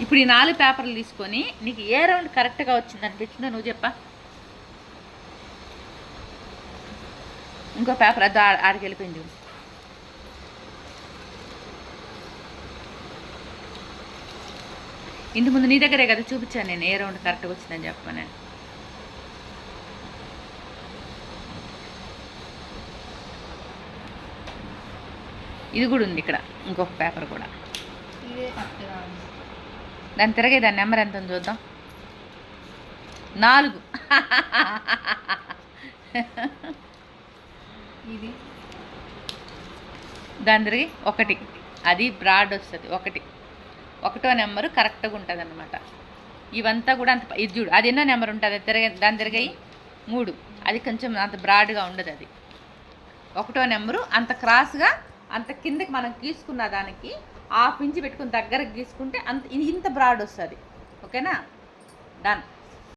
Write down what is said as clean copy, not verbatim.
ఇప్పుడు ఈ 4 పేపర్లు తీసుకొని నీకు ఏ రౌండ్ కరెక్ట్గా వచ్చింది అనిపించిందో నువ్వు చెప్పా. ఇంకో పేపర్ అది ఆడికి వెళ్ళిపోయింది. ఇంటి ముందు నీ దగ్గరే కదా చూపించాను నేను ఏ రౌండ్ కరెక్ట్గా వచ్చిందని చెప్పాను. ఇది కూడా ఉంది ఇక్కడ, ఇంకొక పేపర్ కూడా. దాన్ని తిరగే, దాని నెంబర్ ఎంత ఉంది చూద్దాం. 4. ఇది దాని తిరిగి 1. అది బ్రాడ్ వస్తుంది. 1వ నెంబరు కరెక్ట్గా ఉంటుంది అన్నమాట. ఇవంతా కూడా అంత ఇది చూడు, అది ఎన్నో నెంబర్ ఉంటుంది తిరగే, దాని తిరిగాయి 3. అది కొంచెం అంత బ్రాడ్గా ఉండదు. అది 1వ నెంబరు అంత క్రాస్గా అంత కిందకి మనం గీసుకున్న దానికి 1/2 ఇంచ్ పెట్టుకుని దగ్గరకు గీసుకుంటే అంత ఇంత బ్రాడ్ వస్తుంది. ఓకేనా? డన్.